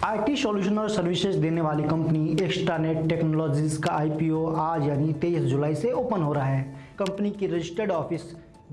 IT solution और services देने वाली कंपनी एक्स्ट्रानेट टेक्नोलॉजीज का आईपीओ आज यानी 23 जुलाई से ओपन हो रहा है। कंपनी की registered office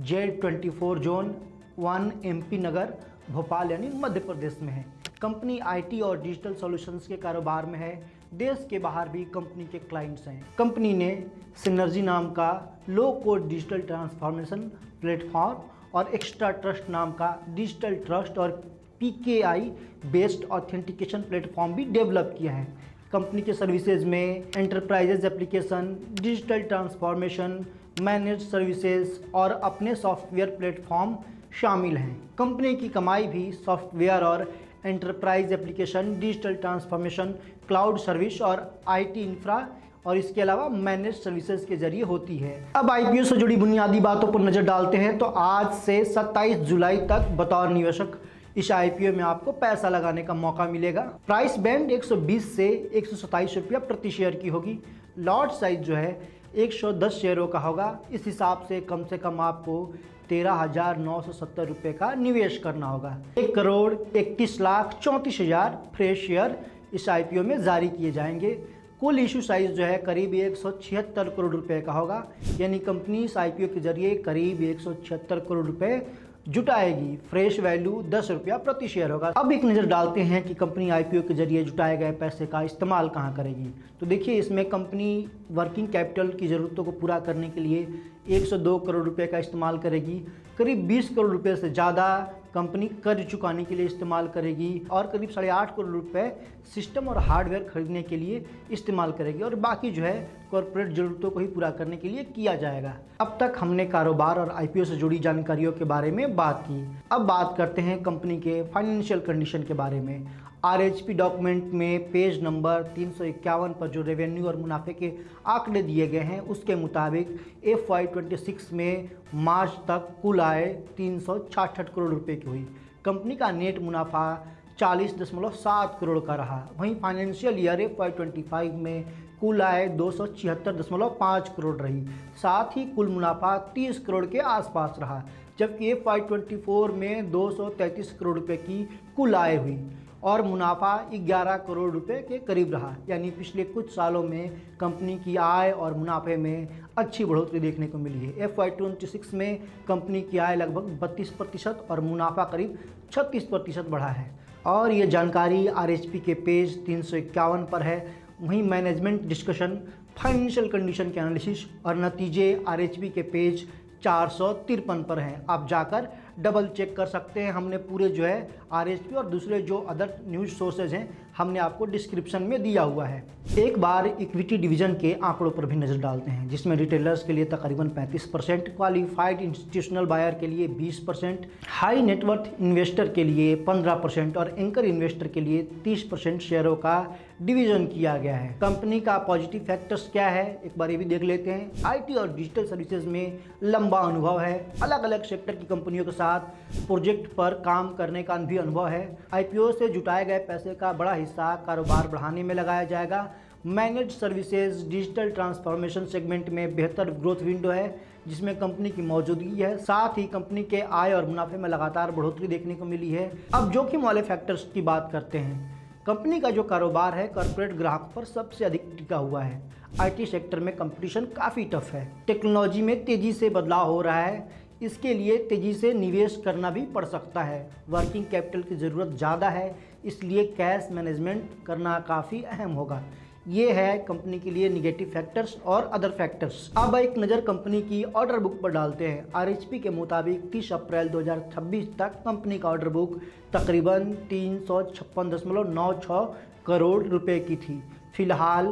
Z24 zone 1 MP Nagar Bhopal यानी मध्य प्रदेश में है। कंपनी आईटी और डिजिटल सॉल्यूशंस के कारोबार में है। देश के बाहर भी कंपनी के क्लाइंट्स हैं। कंपनी ने सिनर्जी नाम का लो कोड डिजिटल ट्रांसफॉर्मेशन प्लेटफॉर्म और एक्स्ट्रा ट्रस्ट नाम का डिजिटल ट्रस्ट और PKI बेस्ड ऑथेंटिकेशन प्लेटफॉर्म भी डेवलप किया है। कंपनी के सर्विसेज में enterprises application, digital transformation, manage services और अपने सॉफ्टवेयर प्लेटफॉर्म शामिल हैं। कंपनी की कमाई भी सॉफ्टवेयर और enterprise application, digital transformation, cloud service और IT इंफ्रा और इसके अलावा मैनेज सर्विसेज के जरिए होती है। अब IPO से जुड़ी बुनियादी बातों पर नज़र डालते हैं तो आज से 27 जुलाई तक बतौर निवेशक इस IPO में आपको पैसा लगाने का मौका मिलेगा। प्राइस बैंड 120 से 127 रुपया प्रति शेयर की होगी। लॉट साइज जो है 110 शेयरों का होगा। इस हिसाब से कम आपको 13,970 रुपये का निवेश करना होगा। 1,31,34,000 फ्रेश शेयर इस IPO में जारी किए जाएंगे। कुल इशू साइज जो है करीब 176 करोड़ रुपए का होगा, यानी कंपनी इस IPO के जरिए करीब 176 करोड़ रुपए जुटाएगी। फ्रेश वैल्यू 10 रुपया प्रति शेयर होगा। अब एक नज़र डालते हैं कि कंपनी IPO के जरिए जुटाए गए पैसे का इस्तेमाल कहाँ करेगी। तो देखिए, इसमें कंपनी वर्किंग कैपिटल की ज़रूरतों को पूरा करने के लिए 102 करोड़ रुपए का इस्तेमाल करेगी। करीब 20 करोड़ रुपए से ज़्यादा कंपनी कर्ज चुकाने के लिए इस्तेमाल करेगी और करीब 8.5 करोड़ रुपए सिस्टम और हार्डवेयर खरीदने के लिए इस्तेमाल करेगी और बाकी जो है कॉर्पोरेट ज़रूरतों को ही पूरा करने के लिए किया जाएगा। अब तक हमने कारोबार और IPO से जुड़ी जानकारियों के बारे में बात की। अब बात करते हैं कंपनी के फाइनेंशियल कंडीशन के बारे में। RHP डॉक्यूमेंट में पेज नंबर 351 पर जो रेवेन्यू और मुनाफे के आंकड़े दिए गए हैं उसके मुताबिक FY26 में मार्च तक कुल आय 366 करोड़ रुपए की हुई। कंपनी का नेट मुनाफा 40.7 करोड़ का रहा। वहीं फाइनेंशियल ईयर FY25 में कुल आय 276.5 करोड़ रही। साथ ही कुल मुनाफा 30 करोड़ के आसपास रहा, जबकि FY24 में 233 करोड़ रुपए की कुल आय हुई और मुनाफा 11 करोड़ रुपए के करीब रहा। यानी पिछले कुछ सालों में कंपनी की आय और मुनाफे में अच्छी बढ़ोतरी देखने को मिली है। FY26 में कंपनी की आय लगभग 32% और मुनाफा करीब 36% बढ़ा है और ये जानकारी RHP के पेज 351 पर है। वहीं मैनेजमेंट डिस्कशन, फाइनेंशियल कंडीशन के एनालिसिस और नतीजे RHP के पेज 453 पर हैं। आप जाकर डबल चेक कर सकते हैं। हमने पूरे जो है RHP और दूसरे जो अदर न्यूज़ सोर्सेज हैं हमने आपको डिस्क्रिप्शन में दिया हुआ है। एक बार इक्विटी डिवीजन के आंकड़ों पर भी नज़र डालते हैं, जिसमें रिटेलर्स के लिए तकरीबन 35%, क्वालिफाइड इंस्टीट्यूशनल बायर के लिए 20%, हाई नेटवर्थ इन्वेस्टर के लिए 15% और एंकर इन्वेस्टर के लिए 30% शेयरों का डिवीजन किया गया है। कंपनी का पॉजिटिव फैक्टर्स क्या है एक बार ये भी देख लेते हैं। IT और डिजिटल सर्विसेज में लंबा अनुभव है। अलग अलग सेक्टर की कंपनियों के साथ प्रोजेक्ट पर काम करने का भी अनुभव है। IPO से जुटाए गए पैसे का बड़ा हिस्सा कारोबार बढ़ाने में लगाया जाएगा। Manage services digital transformation segment में बेहतर ग्रोथ विंडो है जिसमें कंपनी की मौजूदगी है। साथ ही कंपनी के आय और मुनाफे में लगातार बढ़ोतरी देखने को मिली है। अब जोखिम वाले फैक्टर्स की बात करते हैं। कंपनी का जो कारोबार है कॉर्पोरेट ग्राहकों पर सबसे अधिक टिका हुआ है। IT सेक्टर में कंपटीशन काफ़ी टफ है। टेक्नोलॉजी में तेज़ी से बदलाव हो रहा है, इसके लिए तेज़ी से निवेश करना भी पड़ सकता है। वर्किंग कैपिटल की ज़रूरत ज़्यादा है, इसलिए कैश मैनेजमेंट करना काफ़ी अहम होगा। ये है कंपनी के लिए निगेटिव फैक्टर्स और अदर फैक्टर्स। अब एक नज़र कंपनी की ऑर्डर बुक पर डालते हैं। RHP के मुताबिक 30 अप्रैल 2026 तक कंपनी का ऑर्डर बुक तकरीबन 356.96 करोड़ रुपए की थी। फिलहाल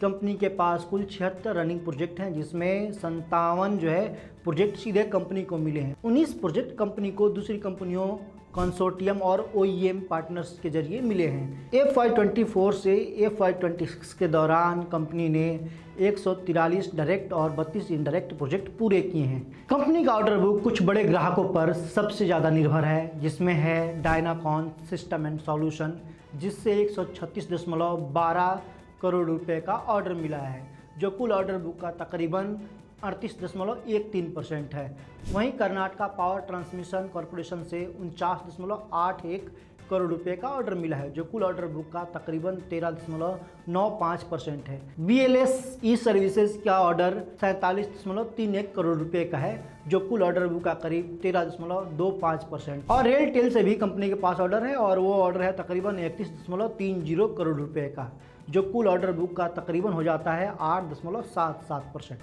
कंपनी के पास कुल 76 रनिंग प्रोजेक्ट हैं, जिसमें 57 जो है प्रोजेक्ट सीधे कंपनी को मिले हैं। 19 प्रोजेक्ट कंपनी को दूसरी कंपनियों, कंसोर्टियम और OEM पार्टनर्स के जरिए मिले हैं। FY24 से FY26 के दौरान कंपनी ने 143 डायरेक्ट और 32 इनडायरेक्ट प्रोजेक्ट पूरे किए हैं। कंपनी का ऑर्डर बुक कुछ बड़े ग्राहकों पर सबसे ज़्यादा निर्भर है, जिसमें है डायनाकॉन सिस्टम एंड सॉल्यूशन, जिससे 136.12 करोड़ रुपए का ऑर्डर मिला है, जो कुल ऑर्डर बुक का तकरीबन 38.13% है। वहीं कर्नाटका पावर ट्रांसमिशन कॉरपोरेशन से 49.81 करोड़ रुपए का ऑर्डर मिला है, जो कुल ऑर्डर बुक का तकरीबन 13.95% है। BLS ई सर्विसेज का ऑर्डर 47.31 करोड़ रुपए का है, जो कुल ऑर्डर बुक का करीब 13.25%। और रेलटेल से भी कंपनी के पास ऑर्डर है और वो ऑर्डर है तकरीबन 31.30 करोड़ रुपए का, जो कुल ऑर्डर बुक का तकरीबन हो जाता है 8.77%।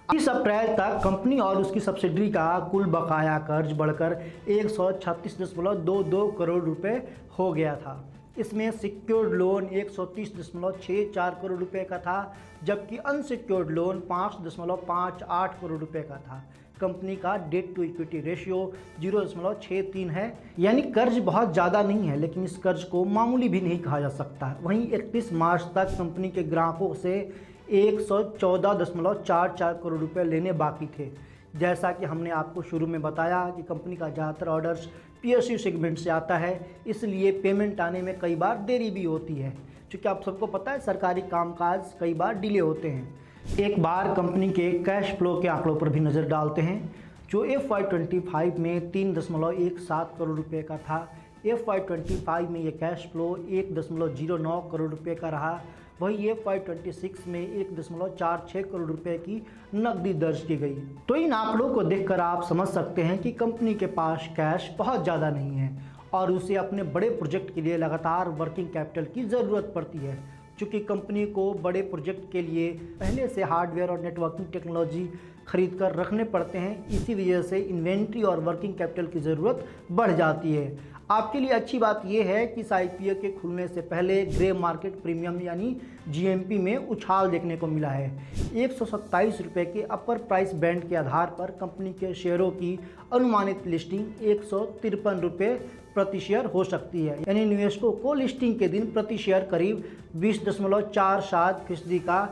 30 अप्रैल तक कंपनी और उसकी सब्सिडरी का कुल बकाया कर्ज बढ़कर 136.22 करोड़ रुपए हो गया था। इसमें सिक्योर्ड लोन 130.64 करोड़ रुपए का था, जबकि अनसिक्योर्ड लोन 5.58 करोड़ रुपए का था। कंपनी का डेट टू इक्विटी रेशियो 0.63 है, यानी कर्ज बहुत ज़्यादा नहीं है, लेकिन इस कर्ज को मामूली भी नहीं कहा जा सकता। वहीं 31 मार्च तक कंपनी के ग्राहकों से 114.44 करोड़ रुपए लेने बाकी थे। जैसा कि हमने आपको शुरू में बताया कि कंपनी का ज़्यादातर ऑर्डर्स PSU सेगमेंट से आता है, इसलिए पेमेंट आने में कई बार देरी भी होती है, क्योंकि आप सबको पता है सरकारी कामकाज कई बार डिले होते हैं। एक बार कंपनी के कैश फ्लो के आंकड़ों पर भी नज़र डालते हैं, जो FY25 में 3.17 करोड़ रुपए का था। FY25 में ये कैश फ्लो 1.09 करोड़ रुपए का रहा। वही FY26 में 1.46 करोड़ रुपए की नकदी दर्ज की गई। तो इन आंकड़ों को देखकर आप समझ सकते हैं कि कंपनी के पास कैश बहुत ज़्यादा नहीं है और उसे अपने बड़े प्रोजेक्ट के लिए लगातार वर्किंग कैपिटल की ज़रूरत पड़ती है। चूँकि कंपनी को बड़े प्रोजेक्ट के लिए पहले से हार्डवेयर और नेटवर्किंग टेक्नोलॉजी खरीद कर रखने पड़ते हैं, इसी वजह से इन्वेंट्री और वर्किंग कैपिटल की ज़रूरत बढ़ जाती है। आपके लिए अच्छी बात यह है कि इस IPO के खुलने से पहले ग्रे मार्केट प्रीमियम यानी GMP में उछाल देखने को मिला है। 127 रुपये के अपर प्राइस बैंड के आधार पर कंपनी के शेयरों की अनुमानित लिस्टिंग 153 रुपये प्रति शेयर हो सकती है, यानी निवेशकों को लिस्टिंग के दिन प्रति शेयर करीब 20.47% का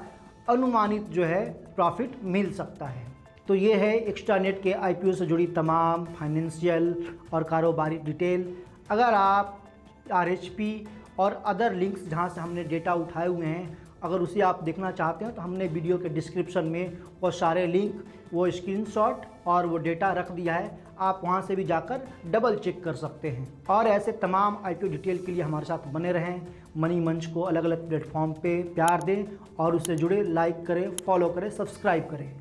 अनुमानित जो है प्रॉफिट मिल सकता है। तो ये है एक्स्ट्रानेट के IPO से जुड़ी तमाम फाइनेंशियल और कारोबारी डिटेल। अगर आप RHP और अदर लिंक्स जहां से हमने डेटा उठाए हुए हैं, अगर उसे आप देखना चाहते हैं तो हमने वीडियो के डिस्क्रिप्शन में वो सारे लिंक, वो स्क्रीनशॉट और वो डेटा रख दिया है, आप वहां से भी जाकर डबल चेक कर सकते हैं। और ऐसे तमाम IPO डिटेल के लिए हमारे साथ बने रहें। मनी मंच को अलग अलग प्लेटफॉर्म पे प्यार दें और उससे जुड़े लाइक करें, फॉलो करें, सब्सक्राइब करें।